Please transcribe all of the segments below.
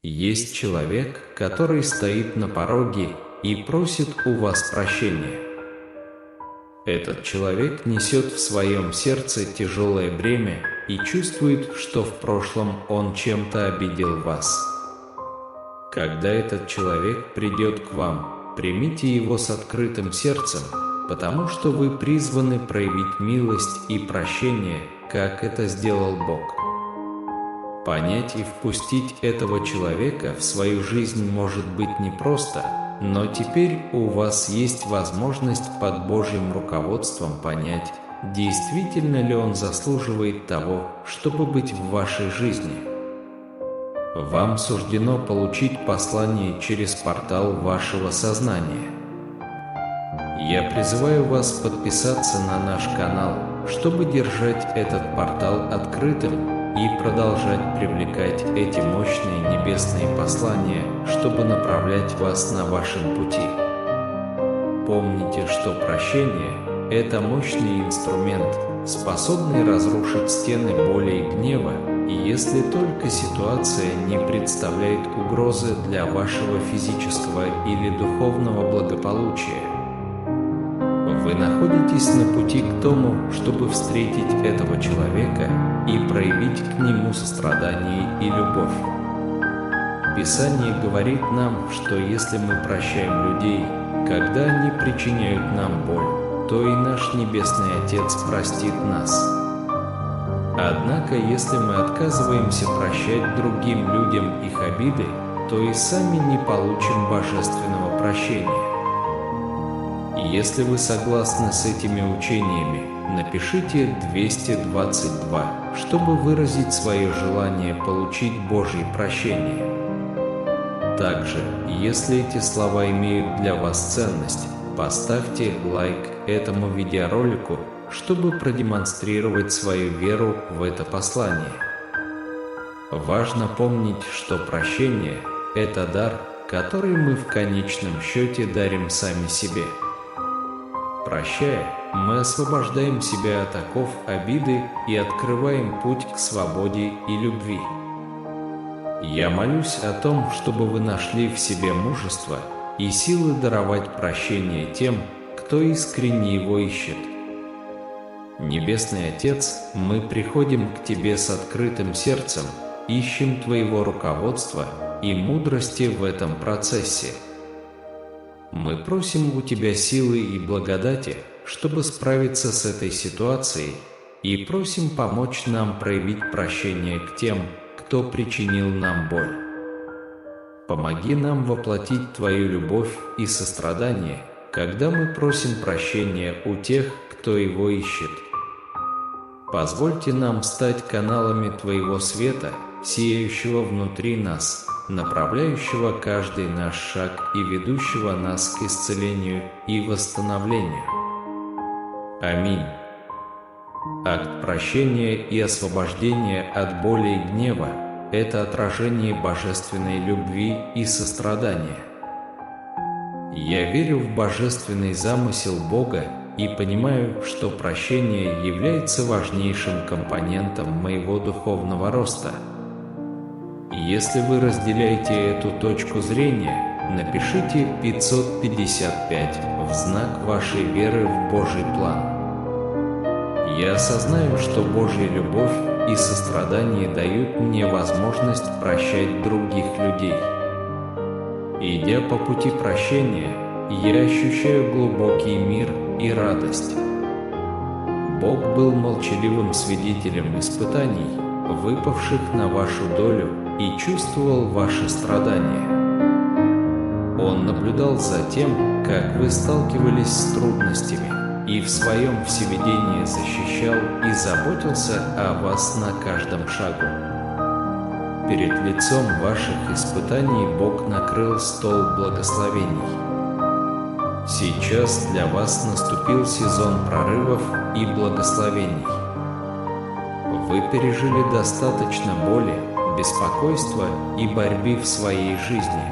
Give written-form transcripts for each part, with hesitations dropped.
Есть человек, который стоит на пороге и просит у вас прощения. Этот человек несет в своем сердце тяжелое бремя и чувствует, что в прошлом он чем-то обидел вас. Когда этот человек придет к вам, примите его с открытым сердцем, потому что вы призваны проявить милость и прощение, как это сделал Бог. Понять и впустить этого человека в свою жизнь может быть непросто, но теперь у вас есть возможность под Божьим руководством понять, действительно ли он заслуживает того, чтобы быть в вашей жизни. Вам суждено получить послание через портал вашего сознания. Я призываю вас подписаться на наш канал, чтобы держать этот портал открытым и продолжать привлекать эти мощные небесные послания, чтобы направлять вас на вашем пути. Помните, что прощение – это мощный инструмент, способный разрушить стены боли и гнева, и если только ситуация не представляет угрозы для вашего физического или духовного благополучия. Вы находитесь на пути к тому, чтобы встретить этого человека и проявить к нему сострадание и любовь. Писание говорит нам, что если мы прощаем людей, когда они причиняют нам боль, то и наш Небесный Отец простит нас. Однако, если мы отказываемся прощать другим людям их обиды, то и сами не получим божественного прощения. Если вы согласны с этими учениями, напишите 222, чтобы выразить свое желание получить Божье прощение. Также, если эти слова имеют для вас ценность, поставьте лайк этому видеоролику, чтобы продемонстрировать свою веру в это послание. Важно помнить, что прощение – это дар, который мы в конечном счете дарим сами себе. Прощая, мы освобождаем себя от оков обиды и открываем путь к свободе и любви. Я молюсь о том, чтобы вы нашли в себе мужество и силы даровать прощение тем, кто искренне его ищет. Небесный Отец, мы приходим к Тебе с открытым сердцем, ищем Твоего руководства и мудрости в этом процессе. Мы просим у Тебя силы и благодати, чтобы справиться с этой ситуацией, и просим помочь нам проявить прощение к тем, кто причинил нам боль. Помоги нам воплотить Твою любовь и сострадание, когда мы просим прощения у тех, кто его ищет. Позвольте нам стать каналами Твоего света, сияющего внутри нас, направляющего каждый наш шаг и ведущего нас к исцелению и восстановлению. Аминь. Акт прощения и освобождения от боли и гнева – это отражение божественной любви и сострадания. Я верю в божественный замысел Бога и понимаю, что прощение является важнейшим компонентом моего духовного роста. Если вы разделяете эту точку зрения, напишите 555 в знак вашей веры в Божий план. Я осознаю, что Божья любовь и сострадание дают мне возможность прощать других людей. Идя по пути прощения, я ощущаю глубокий мир и радость. Бог был молчаливым свидетелем испытаний, выпавших на вашу долю, и чувствовал ваши страдания. Он наблюдал за тем, как вы сталкивались с трудностями, и в своем всеведении защищал и заботился о вас на каждом шагу. Перед лицом ваших испытаний Бог накрыл стол благословений. Сейчас для вас наступил сезон прорывов и благословений. Вы пережили достаточно боли, беспокойства и борьбы в своей жизни.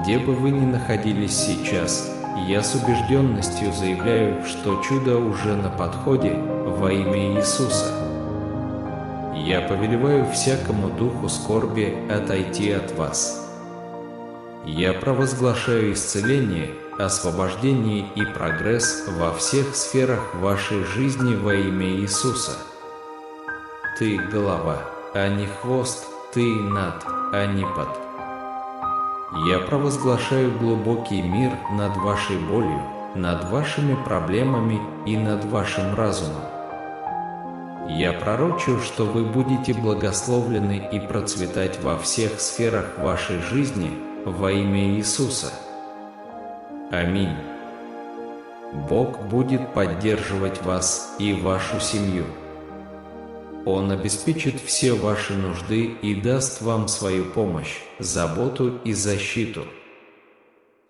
Где бы вы ни находились сейчас, я с убежденностью заявляю, что чудо уже на подходе во имя Иисуса. Я повелеваю всякому духу скорби отойти от вас. Я провозглашаю исцеление, освобождение и прогресс во всех сферах вашей жизни во имя Иисуса. Ты голова, а не хвост, ты над, а не под. Я провозглашаю глубокий мир над вашей болью, над вашими проблемами и над вашим разумом. Я пророчу, что вы будете благословлены и процветать во всех сферах вашей жизни во имя Иисуса. Аминь. Бог будет поддерживать вас и вашу семью. Он обеспечит все ваши нужды и даст вам свою помощь, заботу и защиту.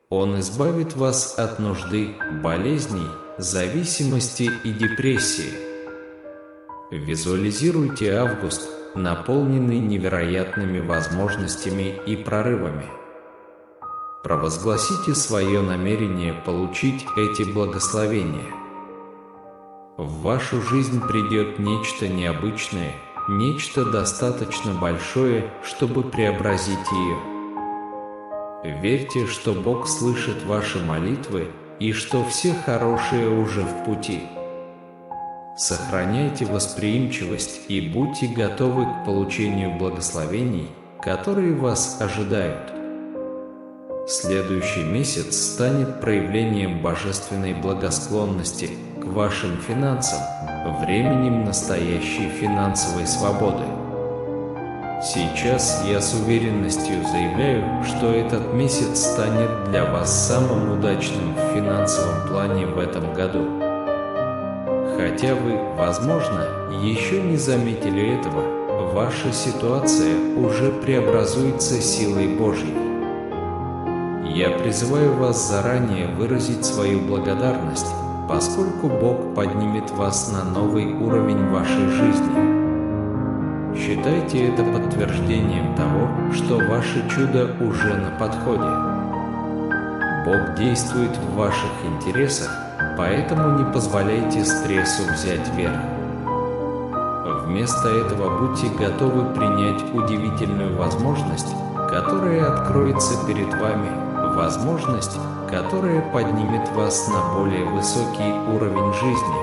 Он избавит вас от нужды, болезней, зависимости и депрессии. Визуализируйте август, наполненный невероятными возможностями и прорывами. Провозгласите свое намерение получить эти благословения. В вашу жизнь придет нечто необычное, нечто достаточно большое, чтобы преобразить ее. Верьте, что Бог слышит ваши молитвы и что все хорошие уже в пути. Сохраняйте восприимчивость и будьте готовы к получению благословений, которые вас ожидают. Следующий месяц станет проявлением божественной благосклонности к вашим финансам, временем настоящей финансовой свободы. Сейчас я с уверенностью заявляю, что этот месяц станет для вас самым удачным в финансовом плане в этом году. Хотя вы, возможно, еще не заметили этого, ваша ситуация уже преобразуется силой Божьей. Я призываю вас заранее выразить свою благодарность, поскольку Бог поднимет вас на новый уровень вашей жизни. Считайте это подтверждением того, что ваше чудо уже на подходе. Бог действует в ваших интересах, поэтому не позволяйте стрессу взять верх. Вместо этого будьте готовы принять удивительную возможность, которая откроется перед вами, возможность, которая поднимет вас на более высокий уровень жизни.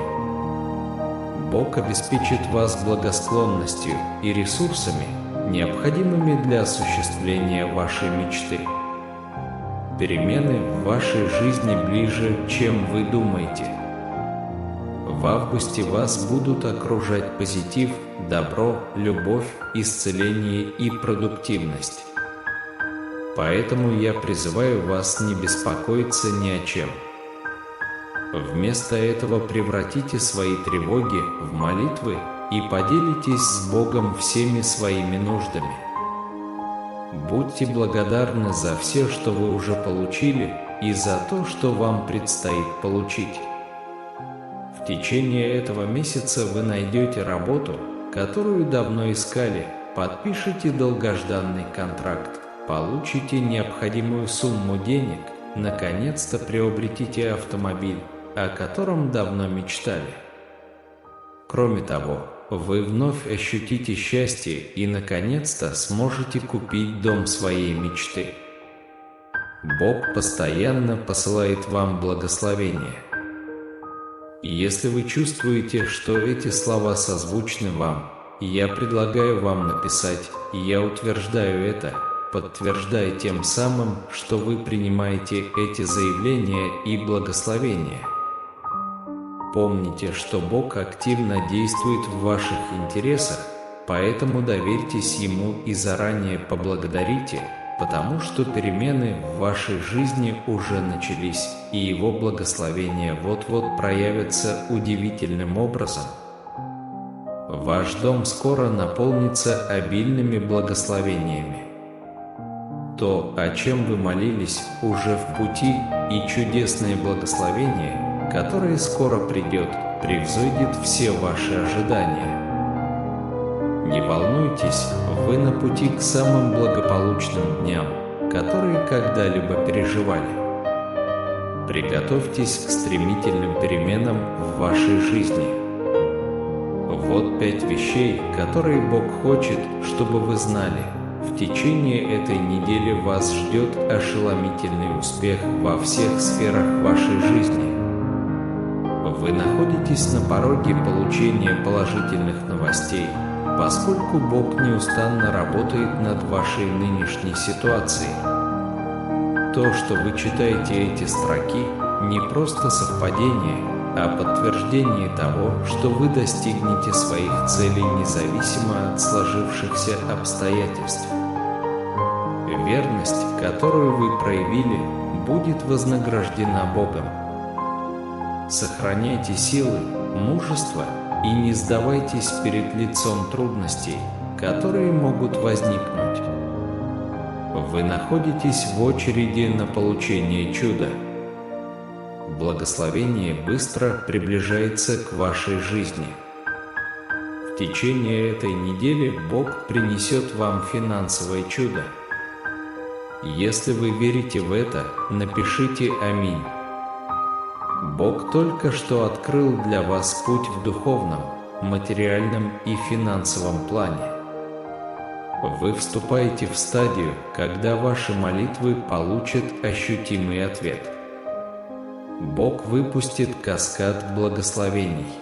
Бог обеспечит вас благосклонностью и ресурсами, необходимыми для осуществления вашей мечты. Перемены в вашей жизни ближе, чем вы думаете. В августе вас будут окружать позитив, добро, любовь, исцеление и продуктивность. Поэтому я призываю вас не беспокоиться ни о чем. Вместо этого превратите свои тревоги в молитвы и поделитесь с Богом всеми своими нуждами. Будьте благодарны за все, что вы уже получили, и за то, что вам предстоит получить. В течение этого месяца вы найдете работу, которую давно искали, подпишите долгожданный контракт, получите необходимую сумму денег, наконец-то приобретите автомобиль, о котором давно мечтали. Кроме того, вы вновь ощутите счастье и наконец-то сможете купить дом своей мечты. Бог постоянно посылает вам благословения. Если вы чувствуете, что эти слова созвучны вам, я предлагаю вам написать «Я утверждаю это», подтверждая тем самым, что вы принимаете эти заявления и благословения. Помните, что Бог активно действует в ваших интересах, поэтому доверьтесь Ему и заранее поблагодарите, потому что перемены в вашей жизни уже начались, и Его благословения вот-вот проявятся удивительным образом. Ваш дом скоро наполнится обильными благословениями. То, о чем вы молились, уже в пути, и чудесное благословение, которое скоро придет, превзойдет все ваши ожидания. Не волнуйтесь, вы на пути к самым благополучным дням, которые когда-либо переживали. Приготовьтесь к стремительным переменам в вашей жизни. Вот 5 вещей, которые Бог хочет, чтобы вы знали. В течение этой недели вас ждет ошеломительный успех во всех сферах вашей жизни. Вы находитесь на пороге получения положительных новостей, поскольку Бог неустанно работает над вашей нынешней ситуацией. То, что вы читаете эти строки, не просто совпадение, а подтверждение того, что вы достигнете своих целей независимо от сложившихся обстоятельств. Верность, которую вы проявили, будет вознаграждена Богом. Сохраняйте силы, мужество и не сдавайтесь перед лицом трудностей, которые могут возникнуть. Вы находитесь в очереди на получение чуда. Благословение быстро приближается к вашей жизни. В течение этой недели Бог принесет вам финансовое чудо. Если вы верите в это, напишите «Аминь». Бог только что открыл для вас путь в духовном, материальном и финансовом плане. Вы вступаете в стадию, когда ваши молитвы получат ощутимый ответ. Бог выпустит каскад благословений.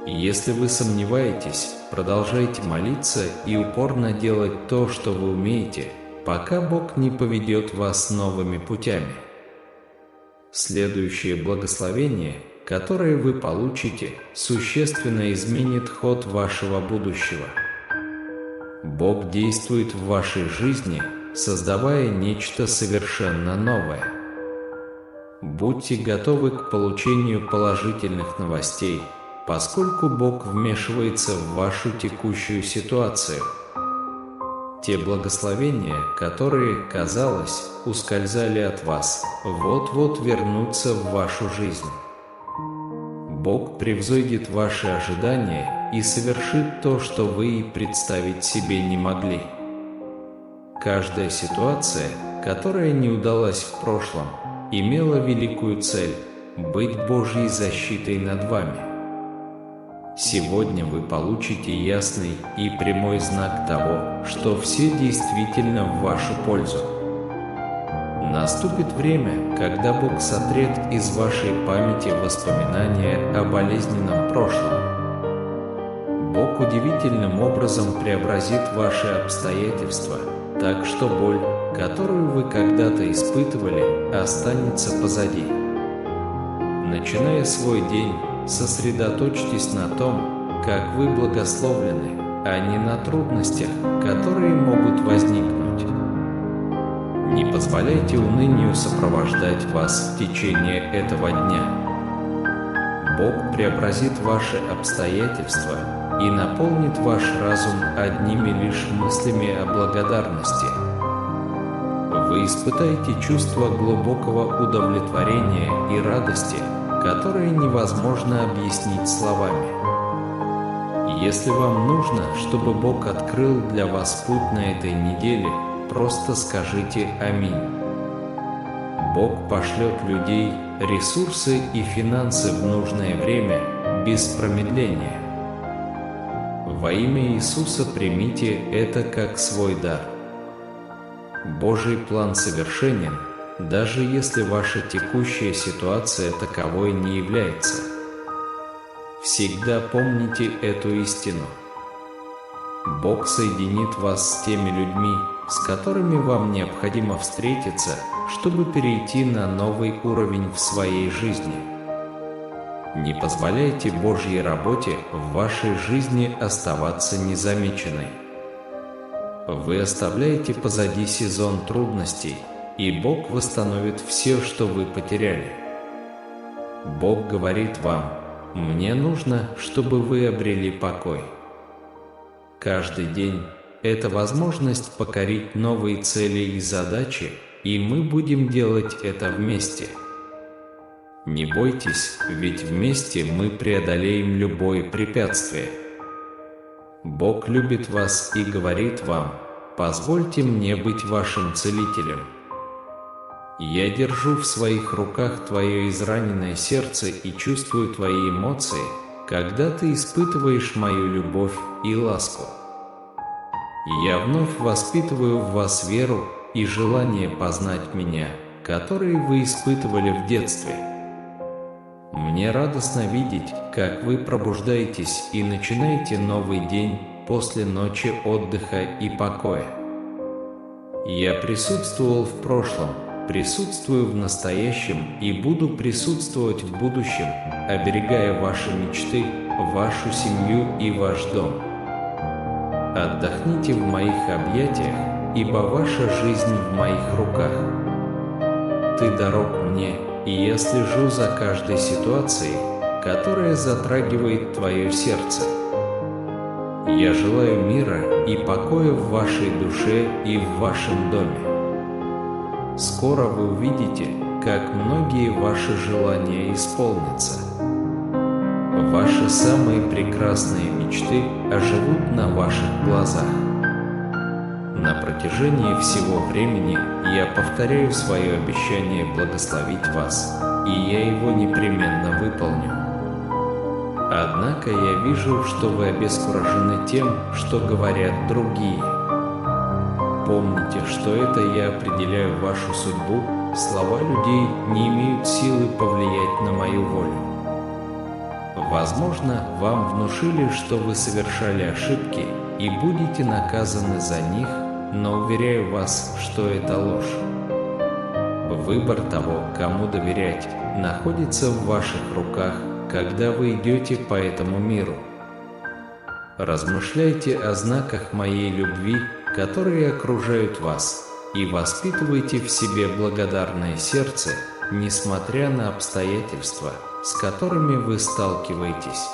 Если вы сомневаетесь, продолжайте молиться и упорно делать то, что вы умеете, пока Бог не поведет вас новыми путями. Следующее благословение, которое вы получите, существенно изменит ход вашего будущего. Бог действует в вашей жизни, создавая нечто совершенно новое. Будьте готовы к получению положительных новостей, поскольку Бог вмешивается в вашу текущую ситуацию. Те благословения, которые, казалось, ускользали от вас, вот-вот вернутся в вашу жизнь. Бог превзойдет ваши ожидания и совершит то, что вы и представить себе не могли. Каждая ситуация, которая не удалась в прошлом, имела великую цель – быть Божьей защитой над вами. Сегодня вы получите ясный и прямой знак того, что все действительно в вашу пользу. Наступит время, когда Бог сотрет из вашей памяти воспоминания о болезненном прошлом. Бог удивительным образом преобразит ваши обстоятельства, так что боль, которую вы когда-то испытывали, останется позади. Начиная свой день, сосредоточьтесь на том, как вы благословлены, а не на трудностях, которые могут возникнуть. Не позволяйте унынию сопровождать вас в течение этого дня. Бог преобразит ваши обстоятельства и наполнит ваш разум одними лишь мыслями о благодарности. Вы испытаете чувство глубокого удовлетворения и радости, которые невозможно объяснить словами. Если вам нужно, чтобы Бог открыл для вас путь на этой неделе, просто скажите «Аминь». Бог пошлет людей, ресурсы и финансы в нужное время, без промедления. Во имя Иисуса примите это как свой дар. Божий план совершенен, даже если ваша текущая ситуация таковой не является. Всегда помните эту истину. Бог соединит вас с теми людьми, с которыми вам необходимо встретиться, чтобы перейти на новый уровень в своей жизни. Не позволяйте Божьей работе в вашей жизни оставаться незамеченной. Вы оставляете позади сезон трудностей, и Бог восстановит все, что вы потеряли. Бог говорит вам: «Мне нужно, чтобы вы обрели покой». Каждый день – это возможность покорить новые цели и задачи, и мы будем делать это вместе. Не бойтесь, ведь вместе мы преодолеем любое препятствие. Бог любит вас и говорит вам: «Позвольте мне быть вашим целителем». Я держу в своих руках твое израненное сердце и чувствую твои эмоции, когда ты испытываешь мою любовь и ласку. Я вновь воспитываю в вас веру и желание познать меня, которые вы испытывали в детстве. Мне радостно видеть, как вы пробуждаетесь и начинаете новый день после ночи отдыха и покоя. Я присутствовал в прошлом, присутствую в настоящем и буду присутствовать в будущем, оберегая ваши мечты, вашу семью и ваш дом. Отдохните в моих объятиях, ибо ваша жизнь в моих руках. Ты дорог мне, и я слежу за каждой ситуацией, которая затрагивает твое сердце. Я желаю мира и покоя в вашей душе и в вашем доме. Скоро вы увидите, как многие ваши желания исполнятся. Ваши самые прекрасные мечты оживут на ваших глазах. На протяжении всего времени я повторяю свое обещание благословить вас, и я его непременно выполню. Однако я вижу, что вы обескуражены тем, что говорят другие. Помните, что это я определяю вашу судьбу, слова людей не имеют силы повлиять на мою волю. Возможно, вам внушили, что вы совершали ошибки и будете наказаны за них, но уверяю вас, что это ложь. Выбор того, кому доверять, находится в ваших руках, когда вы идете по этому миру. Размышляйте о знаках моей любви, которые окружают вас, и воспитывайте в себе благодарное сердце, несмотря на обстоятельства, с которыми вы сталкиваетесь.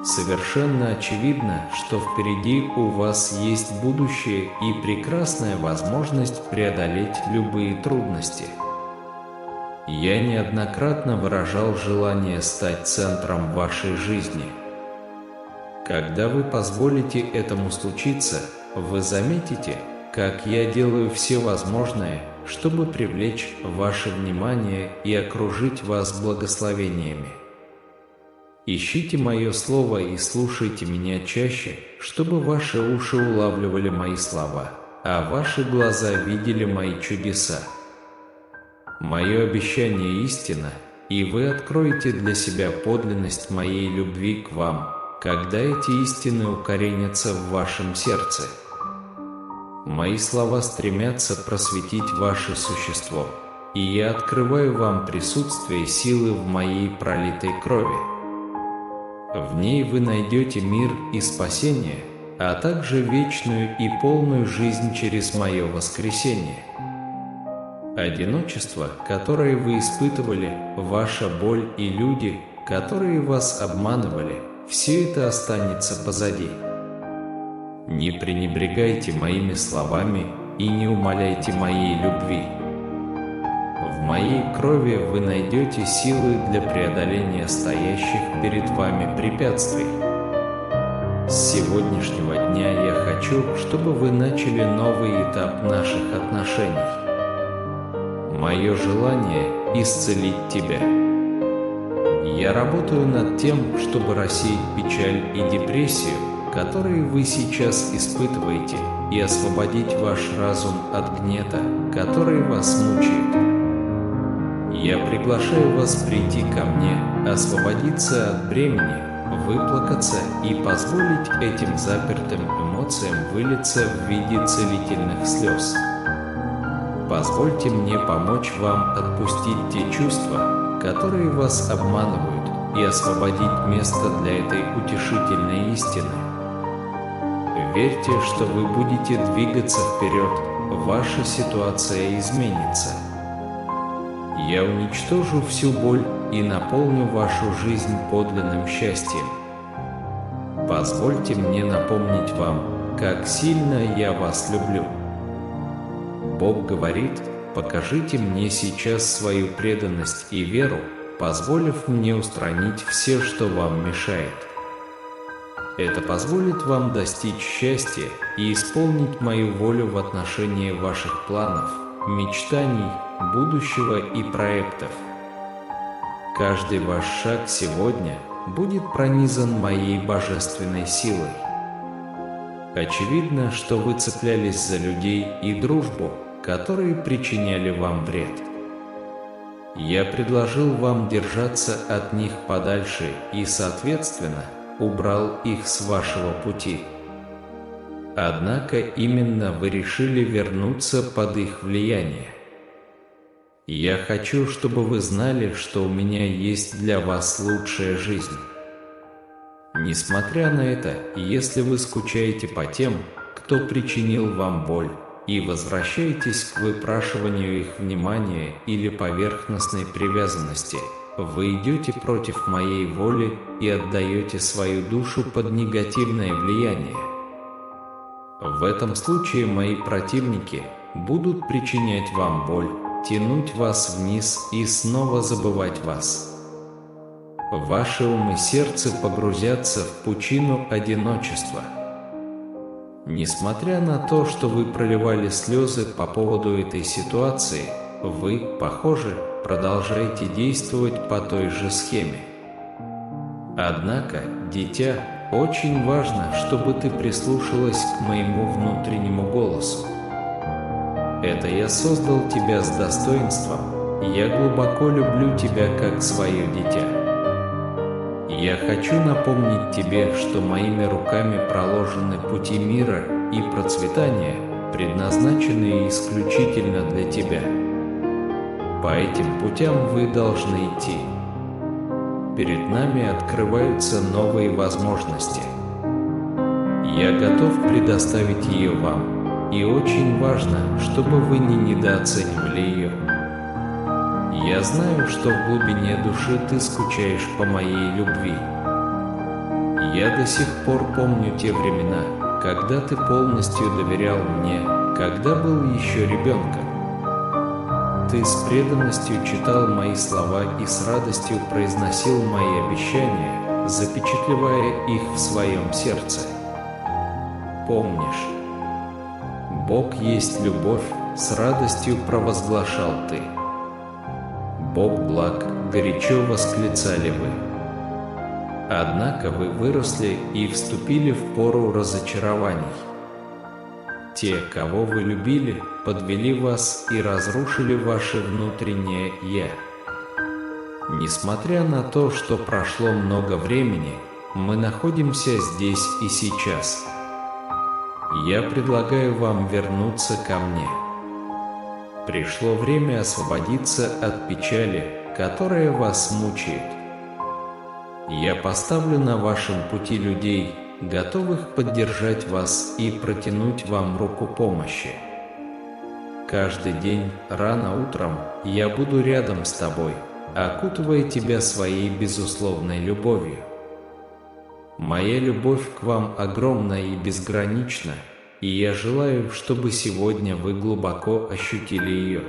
Совершенно очевидно, что впереди у вас есть будущее и прекрасная возможность преодолеть любые трудности. Я неоднократно выражал желание стать центром вашей жизни. Когда вы позволите этому случиться, вы заметите, как я делаю все возможное, чтобы привлечь ваше внимание и окружить вас благословениями. Ищите мое слово и слушайте меня чаще, чтобы ваши уши улавливали мои слова, а ваши глаза видели мои чудеса. Мое обещание истина, и вы откроете для себя подлинность моей любви к вам, когда эти истины укоренятся в вашем сердце. Мои слова стремятся просветить ваше существо, и я открываю вам присутствие силы в моей пролитой крови. В ней вы найдете мир и спасение, а также вечную и полную жизнь через мое воскресение. Одиночество, которое вы испытывали, ваша боль и люди, которые вас обманывали, все это останется позади. Не пренебрегайте моими словами и не умаляйте моей любви. В моей крови вы найдете силы для преодоления стоящих перед вами препятствий. С сегодняшнего дня я хочу, чтобы вы начали новый этап наших отношений. Мое желание – исцелить тебя. Я работаю над тем, чтобы рассеять печаль и депрессию, которые вы сейчас испытываете, и освободить ваш разум от гнета, который вас мучает. Я приглашаю вас прийти ко мне, освободиться от бремени, выплакаться и позволить этим запертым эмоциям вылиться в виде целительных слез. Позвольте мне помочь вам отпустить те чувства, которые вас обманывают, и освободить место для этой утешительной истины. Верьте, что вы будете двигаться вперед, ваша ситуация изменится. Я уничтожу всю боль и наполню вашу жизнь подлинным счастьем. Позвольте мне напомнить вам, как сильно я вас люблю. Бог говорит: покажите мне сейчас свою преданность и веру, позволив мне устранить все, что вам мешает. Это позволит вам достичь счастья и исполнить мою волю в отношении ваших планов, мечтаний, будущего и проектов. Каждый ваш шаг сегодня будет пронизан моей божественной силой. Очевидно, что вы цеплялись за людей и дружбу, которые причиняли вам вред. Я предложил вам держаться от них подальше и, соответственно, убрал их с вашего пути. Однако именно вы решили вернуться под их влияние. Я хочу, чтобы вы знали, что у меня есть для вас лучшая жизнь. Несмотря на это, если вы скучаете по тем, кто причинил вам боль, и возвращаетесь к выпрашиванию их внимания или поверхностной привязанности, вы идете против моей воли и отдаете свою душу под негативное влияние. В этом случае мои противники будут причинять вам боль, тянуть вас вниз и снова забывать вас. Ваши ум и сердце погрузятся в пучину одиночества. Несмотря на то, что вы проливали слезы по поводу этой ситуации, вы, похоже, продолжаете действовать по той же схеме. Однако, дитя, очень важно, чтобы ты прислушалась к моему внутреннему голосу. Это я создал тебя с достоинством, я глубоко люблю тебя как свое дитя. Я хочу напомнить тебе, что моими руками проложены пути мира и процветания, предназначенные исключительно для тебя. По этим путям вы должны идти. Перед нами открываются новые возможности. Я готов предоставить ее вам, и очень важно, чтобы вы не недооценивали ее. Я знаю, что в глубине души ты скучаешь по моей любви. Я до сих пор помню те времена, когда ты полностью доверял мне, когда был еще ребенком. Ты с преданностью читал мои слова и с радостью произносил мои обещания, запечатлевая их в своем сердце. Помнишь? Бог есть любовь, с радостью провозглашал ты. Бог благ, горячо восклицали вы. Однако вы выросли и вступили в пору разочарований. Те, кого вы любили, подвели вас и разрушили ваше внутреннее «Я». Несмотря на то, что прошло много времени, мы находимся здесь и сейчас. Я предлагаю вам вернуться ко мне. Пришло время освободиться от печали, которая вас мучает. Я поставлю на вашем пути людей, готовых поддержать вас и протянуть вам руку помощи. Каждый день, рано утром, я буду рядом с тобой, окутывая тебя своей безусловной любовью. Моя любовь к вам огромна и безгранична, и я желаю, чтобы сегодня вы глубоко ощутили ее.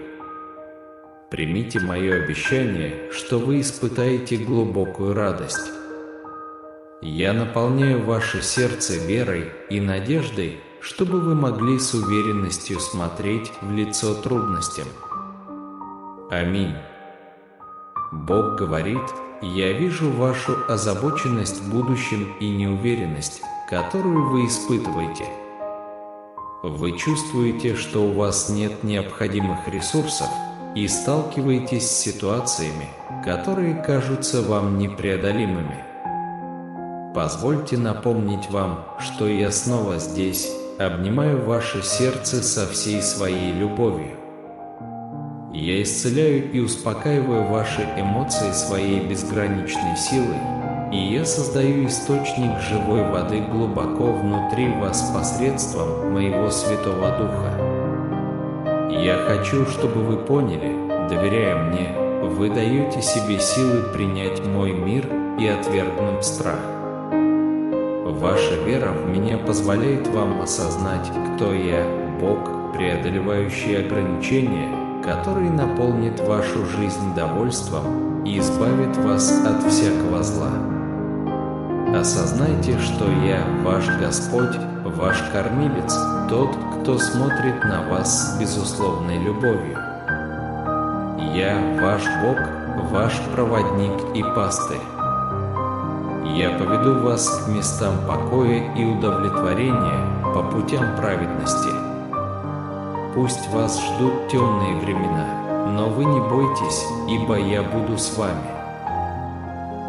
Примите мое обещание, что вы испытаете глубокую радость. Я наполняю ваше сердце верой и надеждой, чтобы вы могли с уверенностью смотреть в лицо трудностям. Аминь. Бог говорит: «Я вижу вашу озабоченность будущим и неуверенность, которую вы испытываете. Вы чувствуете, что у вас нет необходимых ресурсов и сталкиваетесь с ситуациями, которые кажутся вам непреодолимыми. Позвольте напомнить вам, что я снова здесь, обнимаю ваше сердце со всей своей любовью. Я исцеляю и успокаиваю ваши эмоции своей безграничной силой, и я создаю источник живой воды глубоко внутри вас посредством моего Святого Духа. Я хочу, чтобы вы поняли, доверяя мне, вы даете себе силы принять мой мир и отвергнуть страх. Ваша вера в меня позволяет вам осознать, кто я, Бог, преодолевающий ограничения, который наполнит вашу жизнь довольством и избавит вас от всякого зла. Осознайте, что я ваш Господь, ваш Кормилец, тот, кто смотрит на вас с безусловной любовью. Я ваш Бог, ваш проводник и пастырь. Я поведу вас к местам покоя и удовлетворения по путям праведности. Пусть вас ждут темные времена, но вы не бойтесь, ибо я буду с вами.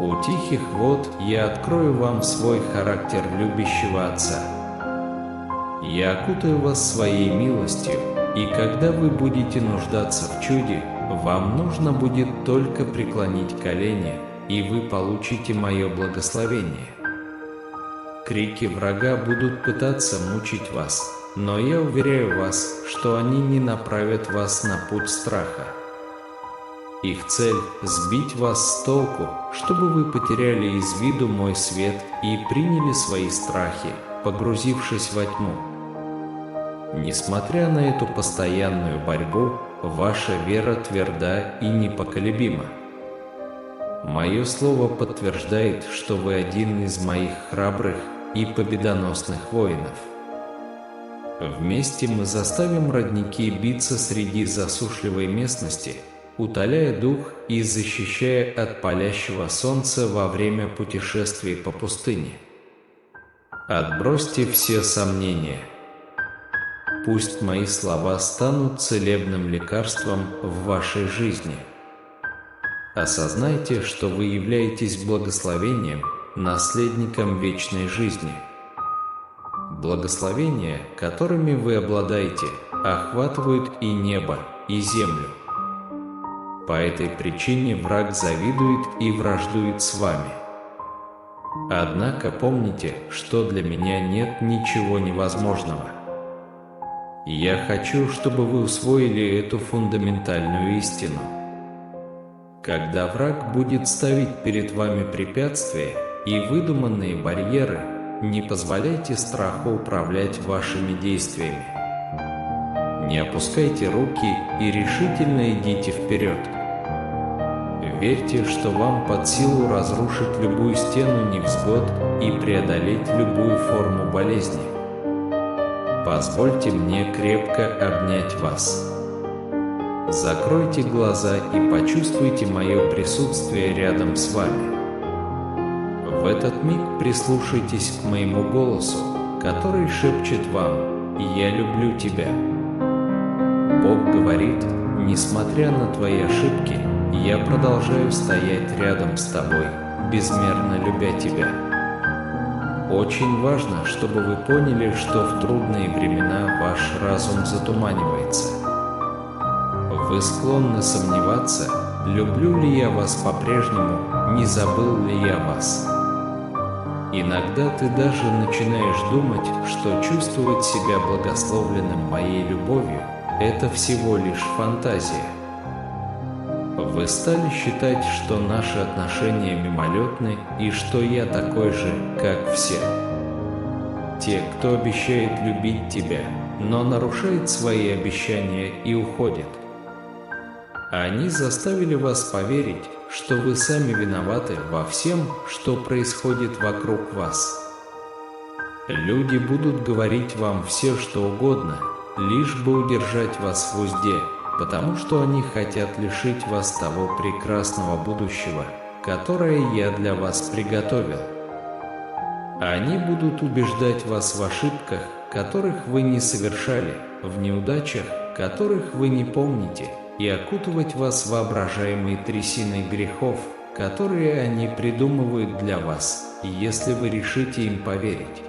У тихих вод я открою вам свой характер любящего Отца. Я окутаю вас своей милостью, и когда вы будете нуждаться в чуде, вам нужно будет только преклонить колени, и вы получите мое благословение. Крики врага будут пытаться мучить вас, но я уверяю вас, что они не направят вас на путь страха. Их цель – сбить вас с толку, чтобы вы потеряли из виду мой свет и приняли свои страхи, погрузившись во тьму. Несмотря на эту постоянную борьбу, ваша вера тверда и непоколебима. Мое слово подтверждает, что вы один из моих храбрых и победоносных воинов. Вместе мы заставим родники биться среди засушливой местности, утоляя дух и защищая от палящего солнца во время путешествий по пустыне. Отбросьте все сомнения. Пусть мои слова станут целебным лекарством в вашей жизни. Осознайте, что вы являетесь благословением, наследником вечной жизни. Благословения, которыми вы обладаете, охватывают и небо, и землю. По этой причине враг завидует и враждует с вами. Однако помните, что для меня нет ничего невозможного. Я хочу, чтобы вы усвоили эту фундаментальную истину. Когда враг будет ставить перед вами препятствия и выдуманные барьеры, не позволяйте страху управлять вашими действиями. Не опускайте руки и решительно идите вперед. Верьте, что вам под силу разрушить любую стену невзгод и преодолеть любую форму болезни. Позвольте мне крепко обнять вас. Закройте глаза и почувствуйте мое присутствие рядом с вами. В этот миг прислушайтесь к моему голосу, который шепчет вам: «Я люблю тебя». Бог говорит: «Несмотря на твои ошибки, я продолжаю стоять рядом с тобой, безмерно любя тебя». Очень важно, чтобы вы поняли, что в трудные времена ваш разум затуманивается. Вы склонны сомневаться, люблю ли я вас по-прежнему, не забыл ли я вас. Иногда ты даже начинаешь думать, что чувствовать себя благословленным моей любовью – это всего лишь фантазия. Вы стали считать, что наши отношения мимолетны и что я такой же, как все. Те, кто обещает любить тебя, но нарушает свои обещания и уходит. Они заставили вас поверить, что вы сами виноваты во всем, что происходит вокруг вас. Люди будут говорить вам все, что угодно, лишь бы удержать вас в узде, потому что они хотят лишить вас того прекрасного будущего, которое я для вас приготовил. Они будут убеждать вас в ошибках, которых вы не совершали, в неудачах, которых вы не помните, и окутывать вас воображаемой трясиной грехов, которые они придумывают для вас, если вы решите им поверить.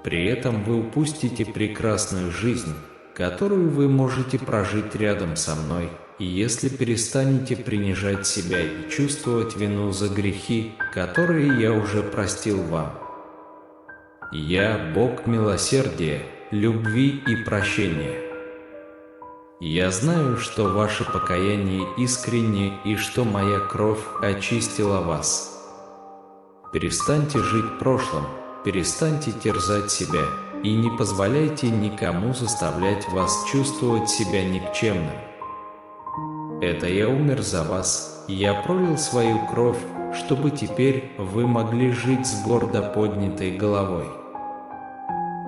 При этом вы упустите прекрасную жизнь, которую вы можете прожить рядом со мной, если перестанете принижать себя и чувствовать вину за грехи, которые я уже простил вам. Я Бог милосердия, любви и прощения. Я знаю, что ваше покаяние искренне и что моя кровь очистила вас. Перестаньте жить прошлым, перестаньте терзать себя и не позволяйте никому заставлять вас чувствовать себя никчемным. Это я умер за вас, я пролил свою кровь, чтобы теперь вы могли жить с гордо поднятой головой.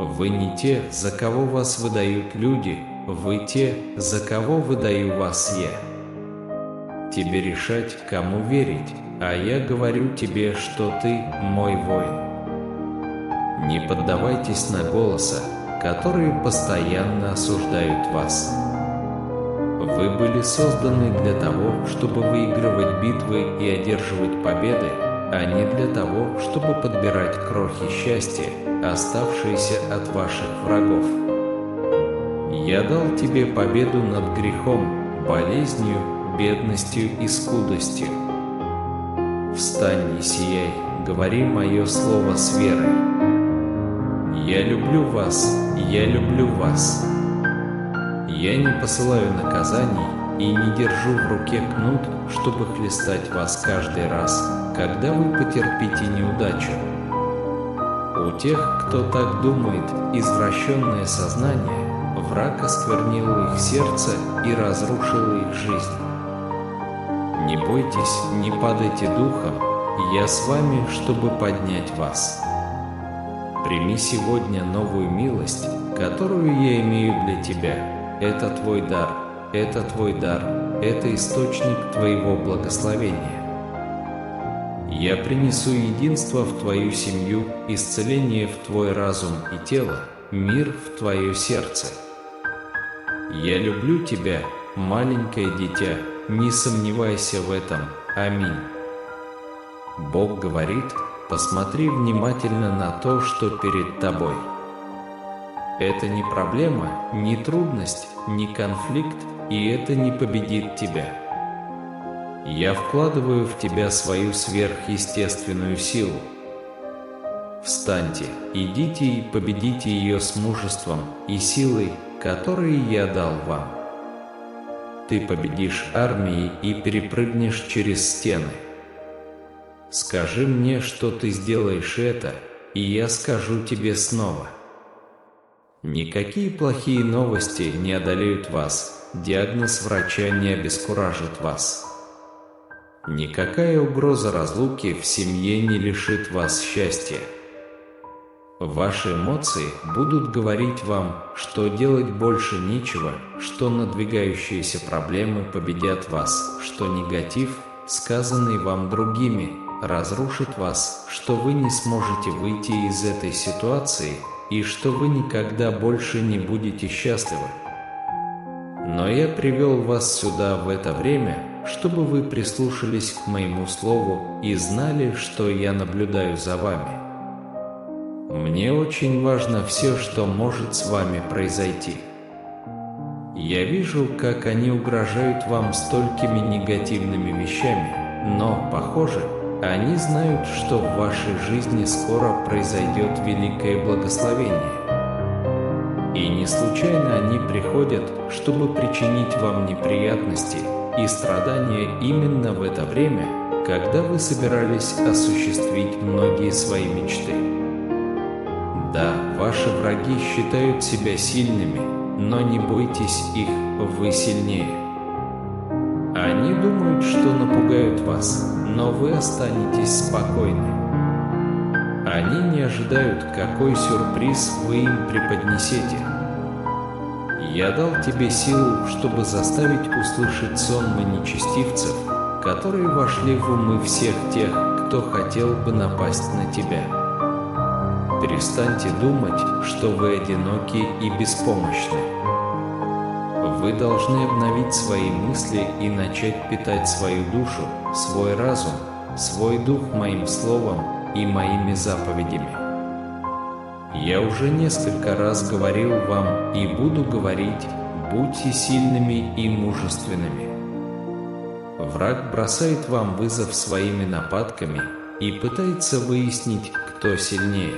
Вы не те, за кого вас выдают люди, вы те, за кого выдаю вас я. Тебе решать, кому верить, а я говорю тебе, что ты мой воин. Не поддавайтесь на голоса, которые постоянно осуждают вас. Вы были созданы для того, чтобы выигрывать битвы и одерживать победы, а не для того, чтобы подбирать крохи счастья, оставшиеся от ваших врагов. Я дал тебе победу над грехом, болезнью, бедностью и скудостью. Встань и сияй, говори мое слово с верой. Я люблю вас, я люблю вас. Я не посылаю наказаний и не держу в руке кнут, чтобы хлестать вас каждый раз, когда вы потерпите неудачу. У тех, кто так думает, извращенное сознание, враг осквернил их сердце и разрушил их жизнь. Не бойтесь, не падайте духом, я с вами, чтобы поднять вас. Прими сегодня новую милость, которую я имею для тебя. Это твой дар, это твой дар, это источник твоего благословения. Я принесу единство в твою семью, исцеление в твой разум и тело, мир в твое сердце. Я люблю тебя, маленькое дитя, не сомневайся в этом. Аминь. Бог говорит: посмотри внимательно на то, что перед тобой. Это не проблема, не трудность, не конфликт, и это не победит тебя. Я вкладываю в тебя свою сверхъестественную силу. Встаньте, идите и победите ее с мужеством и силой, которые я дал вам. Ты победишь армии и перепрыгнешь через стены. Скажи мне, что ты сделаешь это, и я скажу тебе снова. Никакие плохие новости не одолеют вас, диагноз врача не обескуражит вас. Никакая угроза разлуки в семье не лишит вас счастья. Ваши эмоции будут говорить вам, что делать больше нечего, что надвигающиеся проблемы победят вас, что негатив, сказанный вам другими, разрушит вас, что вы не сможете выйти из этой ситуации и что вы никогда больше не будете счастливы. Но я привел вас сюда в это время, чтобы вы прислушались к моему слову и знали, что я наблюдаю за вами. Мне очень важно все, что может с вами произойти. Я вижу, как они угрожают вам столькими негативными вещами, но, похоже, они знают, что в вашей жизни скоро произойдет великое благословение. И не случайно они приходят, чтобы причинить вам неприятности и страдания именно в это время, когда вы собирались осуществить многие свои мечты. Да, ваши враги считают себя сильными, но не бойтесь их, вы сильнее. Они думают, что напугают вас, но вы останетесь спокойны. Они не ожидают, какой сюрприз вы им преподнесете. Я дал тебе силу, чтобы заставить услышать сонмы нечестивцев, которые вошли в умы всех тех, кто хотел бы напасть на тебя. Перестаньте думать, что вы одиноки и беспомощны. Вы должны обновить свои мысли и начать питать свою душу, свой разум, свой дух моим словом и моими заповедями. Я уже несколько раз говорил вам и буду говорить: будьте сильными и мужественными. Враг бросает вам вызов своими нападками и пытается выяснить, кто сильнее.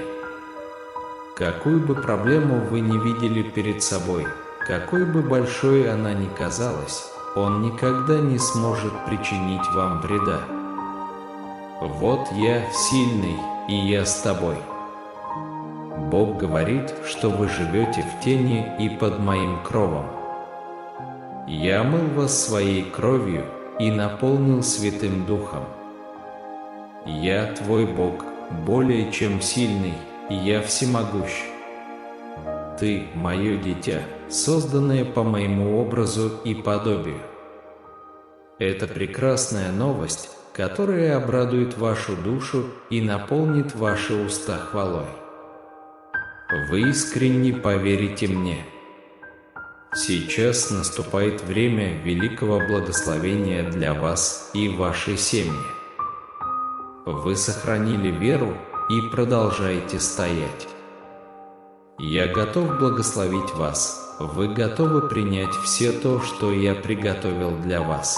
Какую бы проблему вы ни видели перед собой, какой бы большой она ни казалась, он никогда не сможет причинить вам вреда. Вот я сильный, и я с тобой. Бог говорит, что вы живете в тени и под моим кровом. Я омыл вас своей кровью и наполнил Святым Духом. Я твой Бог, более чем сильный, и я всемогущ. Ты – мое дитя, созданное по моему образу и подобию. Это прекрасная новость, которая обрадует вашу душу и наполнит ваши уста хвалой. Вы искренне поверите мне. Сейчас наступает время великого благословения для вас и вашей семьи. Вы сохранили веру и продолжаете стоять. Я готов благословить вас. Вы готовы принять все то, что я приготовил для вас.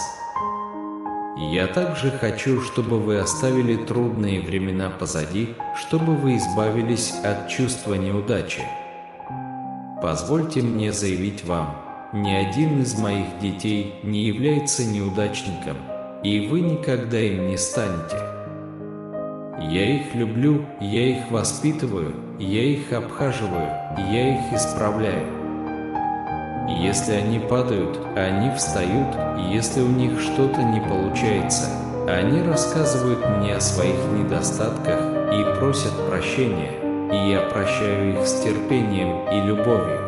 Я также хочу, чтобы вы оставили трудные времена позади, чтобы вы избавились от чувства неудачи. Позвольте мне заявить вам, ни один из моих детей не является неудачником, и вы никогда им не станете. Я их люблю, я их воспитываю, я их обхаживаю, я их исправляю. Если они падают, они встают, если у них что-то не получается, они рассказывают мне о своих недостатках и просят прощения, и я прощаю их с терпением и любовью.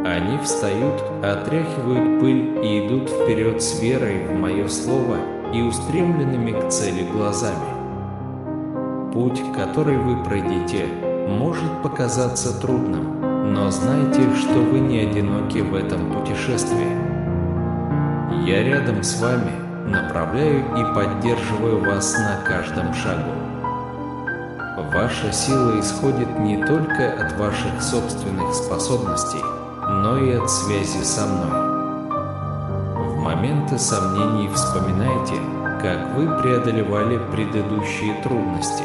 Они встают, отряхивают пыль и идут вперед с верой в мое слово и устремленными к цели глазами. Путь, который вы пройдете, может показаться трудным, но знайте, что вы не одиноки в этом путешествии. Я рядом с вами, направляю и поддерживаю вас на каждом шагу. Ваша сила исходит не только от ваших собственных способностей, но и от связи со мной. В моменты сомнений вспоминайте, как вы преодолевали предыдущие трудности.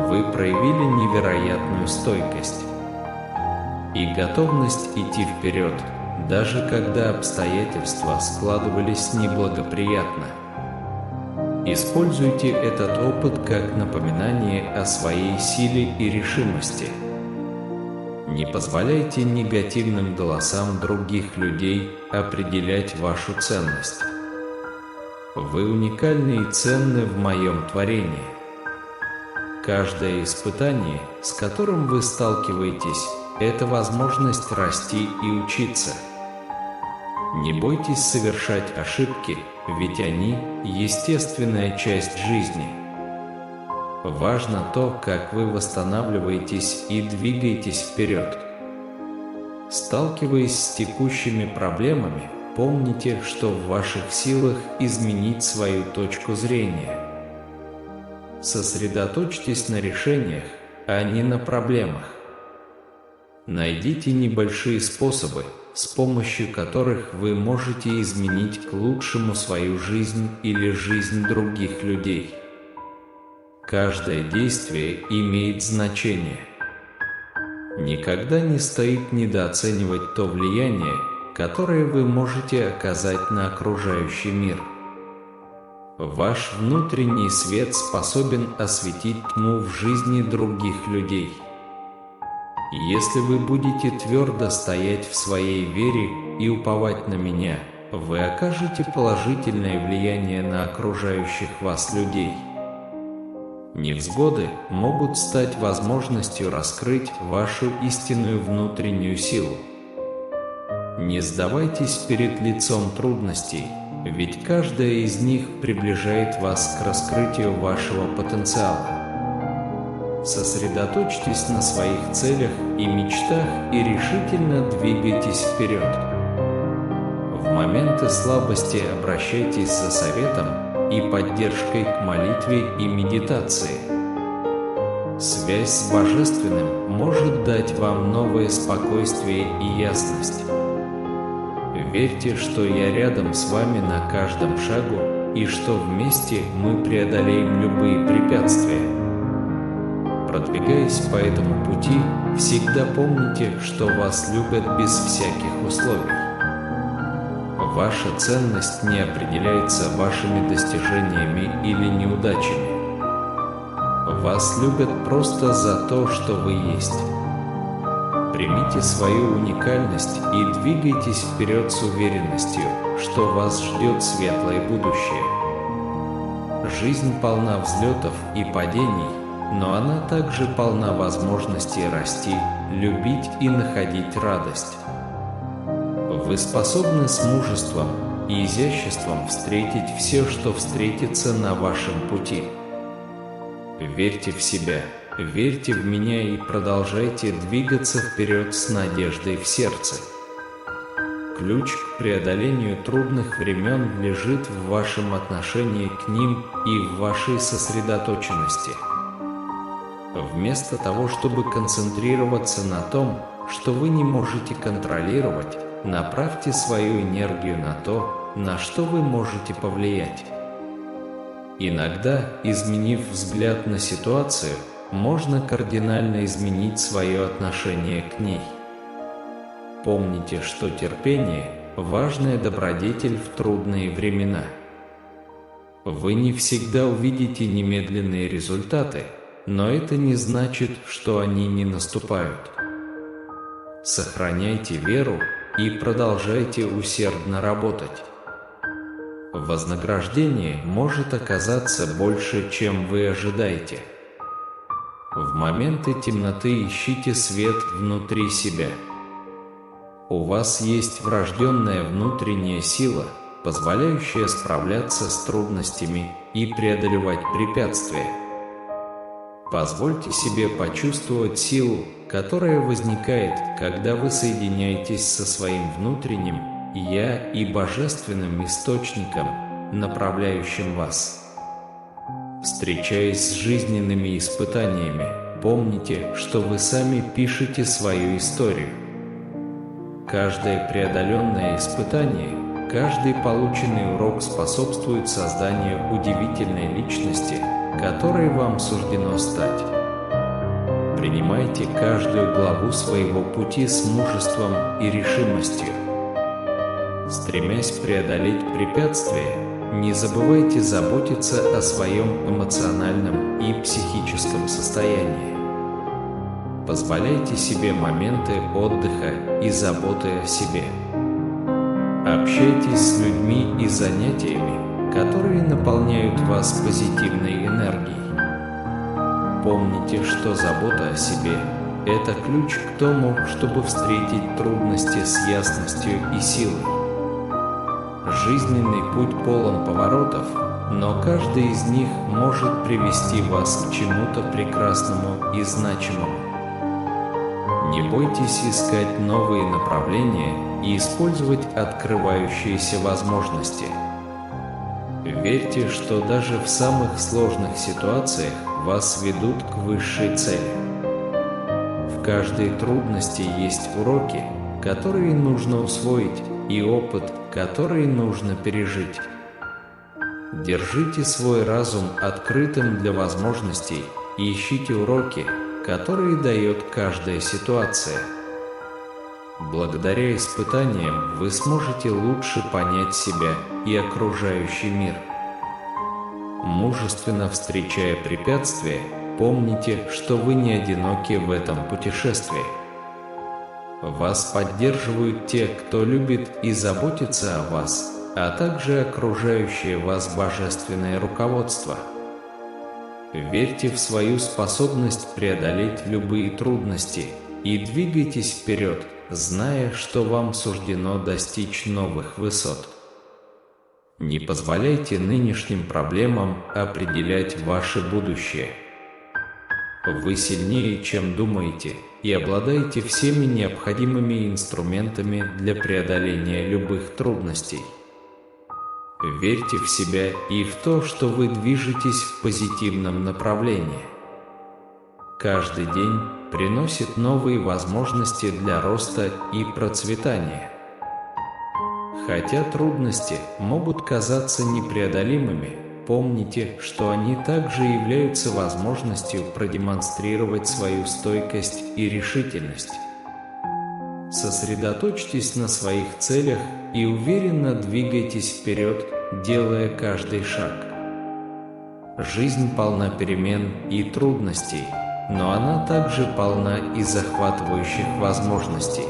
Вы проявили невероятную стойкость и готовность идти вперед, даже когда обстоятельства складывались неблагоприятно. Используйте этот опыт как напоминание о своей силе и решимости. Не позволяйте негативным голосам других людей определять вашу ценность. Вы уникальны и ценны в моем творении. Каждое испытание, с которым вы сталкиваетесь, это возможность расти и учиться. Не бойтесь совершать ошибки, ведь они – естественная часть жизни. Важно то, как вы восстанавливаетесь и двигаетесь вперед. Сталкиваясь с текущими проблемами, помните, что в ваших силах изменить свою точку зрения. Сосредоточьтесь на решениях, а не на проблемах. Найдите небольшие способы, с помощью которых вы можете изменить к лучшему свою жизнь или жизнь других людей. Каждое действие имеет значение. Никогда не стоит недооценивать то влияние, которое вы можете оказать на окружающий мир. Ваш внутренний свет способен осветить тьму в жизни других людей. Если вы будете твердо стоять в своей вере и уповать на меня, вы окажете положительное влияние на окружающих вас людей. Невзгоды могут стать возможностью раскрыть вашу истинную внутреннюю силу. Не сдавайтесь перед лицом трудностей, ведь каждая из них приближает вас к раскрытию вашего потенциала. Сосредоточьтесь на своих целях и мечтах и решительно двигайтесь вперед. В моменты слабости обращайтесь за советом и поддержкой к молитве и медитации. Связь с Божественным может дать вам новое спокойствие и ясность. Верьте, что я рядом с вами на каждом шагу и что вместе мы преодолеем любые препятствия. Продвигаясь по этому пути, всегда помните, что вас любят без всяких условий. Ваша ценность не определяется вашими достижениями или неудачами. Вас любят просто за то, что вы есть. Примите свою уникальность и двигайтесь вперед с уверенностью, что вас ждет светлое будущее. Жизнь полна взлетов и падений, но она также полна возможностей расти, любить и находить радость. Вы способны с мужеством, и изяществом встретить все, что встретится на вашем пути. Верьте в себя, верьте в меня и продолжайте двигаться вперед с надеждой в сердце. Ключ к преодолению трудных времен лежит в вашем отношении к ним и в вашей сосредоточенности. Вместо того, чтобы концентрироваться на том, что вы не можете контролировать, направьте свою энергию на то, на что вы можете повлиять. Иногда, изменив взгляд на ситуацию, можно кардинально изменить свое отношение к ней. Помните, что терпение – важная добродетель в трудные времена. Вы не всегда увидите немедленные результаты, но это не значит, что они не наступают. Сохраняйте веру и продолжайте усердно работать. Вознаграждение может оказаться больше, чем вы ожидаете. В моменты темноты ищите свет внутри себя. У вас есть врожденная внутренняя сила, позволяющая справляться с трудностями и преодолевать препятствия. Позвольте себе почувствовать силу, которая возникает, когда вы соединяетесь со своим внутренним «Я» и божественным источником, направляющим вас. Встречаясь с жизненными испытаниями, помните, что вы сами пишете свою историю. Каждое преодоленное испытание, каждый полученный урок способствует созданию удивительной личности, которой вам суждено стать. Принимайте каждую главу своего пути с мужеством и решимостью. Стремясь преодолеть препятствия, не забывайте заботиться о своем эмоциональном и психическом состоянии. Позволяйте себе моменты отдыха и заботы о себе. Общайтесь с людьми и занятиями, которые наполняют вас позитивной энергией. Помните, что забота о себе – это ключ к тому, чтобы встретить трудности с ясностью и силой. Жизненный путь полон поворотов, но каждый из них может привести вас к чему-то прекрасному и значимому. Не бойтесь искать новые направления и использовать открывающиеся возможности. Верьте, что даже в самых сложных ситуациях вас ведут к высшей цели. В каждой трудности есть уроки, которые нужно усвоить, и опыт, который нужно пережить. Держите свой разум открытым для возможностей и ищите уроки, которые дает каждая ситуация. Благодаря испытаниям вы сможете лучше понять себя и окружающий мир. Мужественно встречая препятствия, помните, что вы не одиноки в этом путешествии. Вас поддерживают те, кто любит и заботится о вас, а также окружающее вас божественное руководство. Верьте в свою способность преодолеть любые трудности и двигайтесь вперед, зная, что вам суждено достичь новых высот. Не позволяйте нынешним проблемам определять ваше будущее. Вы сильнее, чем думаете, и обладаете всеми необходимыми инструментами для преодоления любых трудностей. Верьте в себя и в то, что вы движетесь в позитивном направлении. Каждый день приносит новые возможности для роста и процветания. Хотя трудности могут казаться непреодолимыми, помните, что они также являются возможностью продемонстрировать свою стойкость и решительность. Сосредоточьтесь на своих целях и уверенно двигайтесь вперед, делая каждый шаг. Жизнь полна перемен и трудностей, но она также полна и захватывающих возможностей.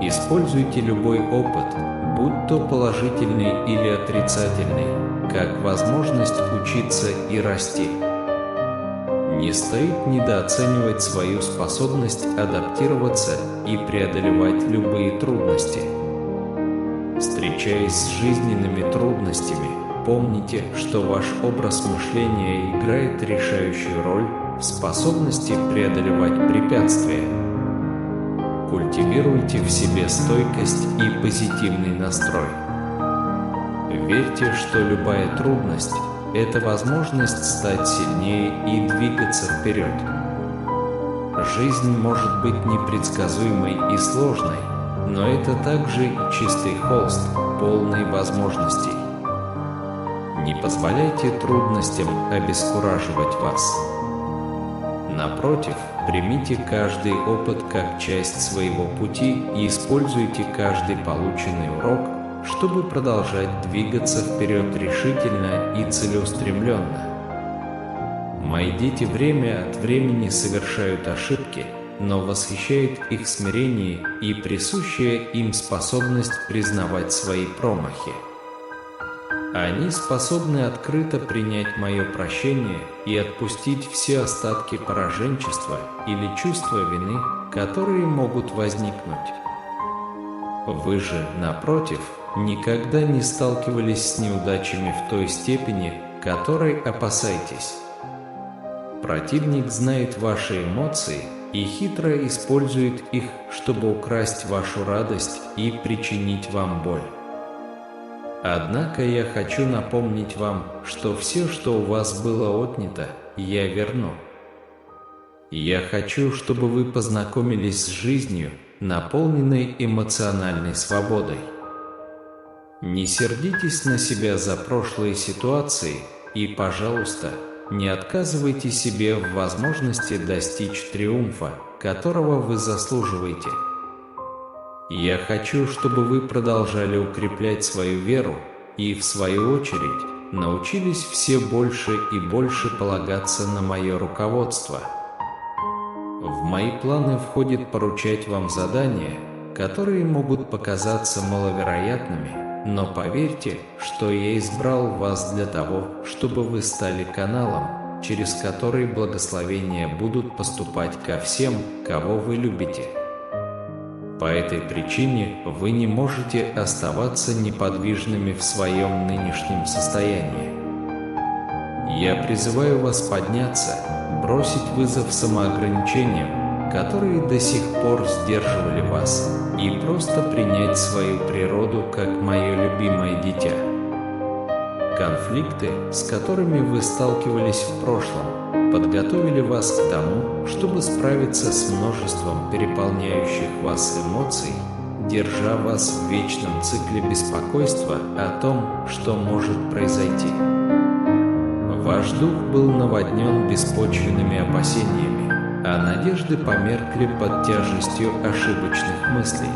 Используйте любой опыт, будь то положительный или отрицательный, как возможность учиться и расти. Не стоит недооценивать свою способность адаптироваться и преодолевать любые трудности. Встречаясь с жизненными трудностями, помните, что ваш образ мышления играет решающую роль в способности преодолевать препятствия. Культивируйте в себе стойкость и позитивный настрой. Верьте, что любая трудность – это возможность стать сильнее и двигаться вперед. Жизнь может быть непредсказуемой и сложной, но это также и чистый холст, полный возможностей. Не позволяйте трудностям обескураживать вас. Напротив, примите каждый опыт как часть своего пути и используйте каждый полученный урок, чтобы продолжать двигаться вперед решительно и целеустремленно. Мои дети время от времени совершают ошибки, но восхищает их смирение и присущая им способность признавать свои промахи. Они способны открыто принять мое прощение и отпустить все остатки пораженчества или чувства вины, которые могут возникнуть. Вы же, напротив, никогда не сталкивались с неудачами в той степени, которой опасаетесь. Противник знает ваши эмоции и хитро использует их, чтобы украсть вашу радость и причинить вам боль. Однако я хочу напомнить вам, что все, что у вас было отнято, я верну. Я хочу, чтобы вы познакомились с жизнью, наполненной эмоциональной свободой. Не сердитесь на себя за прошлые ситуации и, пожалуйста, не отказывайте себе в возможности достичь триумфа, которого вы заслуживаете. Я хочу, чтобы вы продолжали укреплять свою веру и, в свою очередь, научились все больше и больше полагаться на мое руководство. В мои планы входит поручать вам задания, которые могут показаться маловероятными, но поверьте, что я избрал вас для того, чтобы вы стали каналом, через который благословения будут поступать ко всем, кого вы любите. По этой причине вы не можете оставаться неподвижными в своем нынешнем состоянии. Я призываю вас подняться, бросить вызов самоограничениям, которые до сих пор сдерживали вас, и просто принять свою природу как мое любимое дитя. Конфликты, с которыми вы сталкивались в прошлом, подготовили вас к тому, чтобы справиться с множеством переполняющих вас эмоций, держа вас в вечном цикле беспокойства о том, что может произойти. Ваш дух был наводнен беспочвенными опасениями, а надежды померкли под тяжестью ошибочных мыслей.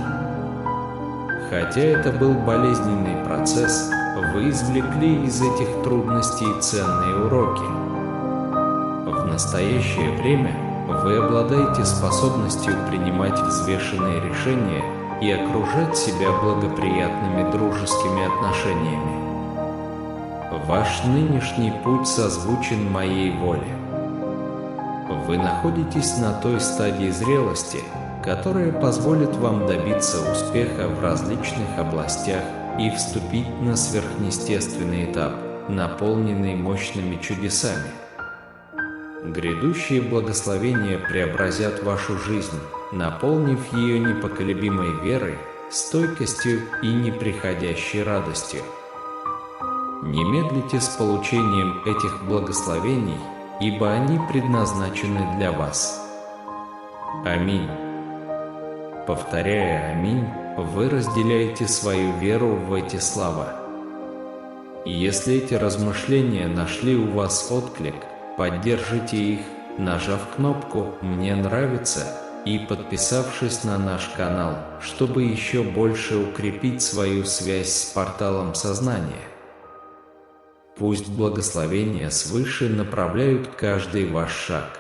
Хотя это был болезненный процесс, вы извлекли из этих трудностей ценные уроки. В настоящее время вы обладаете способностью принимать взвешенные решения и окружать себя благоприятными дружескими отношениями. Ваш нынешний путь созвучен моей воле. Вы находитесь на той стадии зрелости, которая позволит вам добиться успеха в различных областях и вступить на сверхъестественный этап, наполненный мощными чудесами. Грядущие благословения преобразят вашу жизнь, наполнив ее непоколебимой верой, стойкостью и неприходящей радостью. Не медлите с получением этих благословений, ибо они предназначены для вас. Аминь. Повторяя «Аминь», вы разделяете свою веру в эти слова. Если эти размышления нашли у вас отклик, поддержите их, нажав кнопку «Мне нравится» и подписавшись на наш канал, чтобы еще больше укрепить свою связь с порталом сознания. Пусть благословения свыше направляют каждый ваш шаг.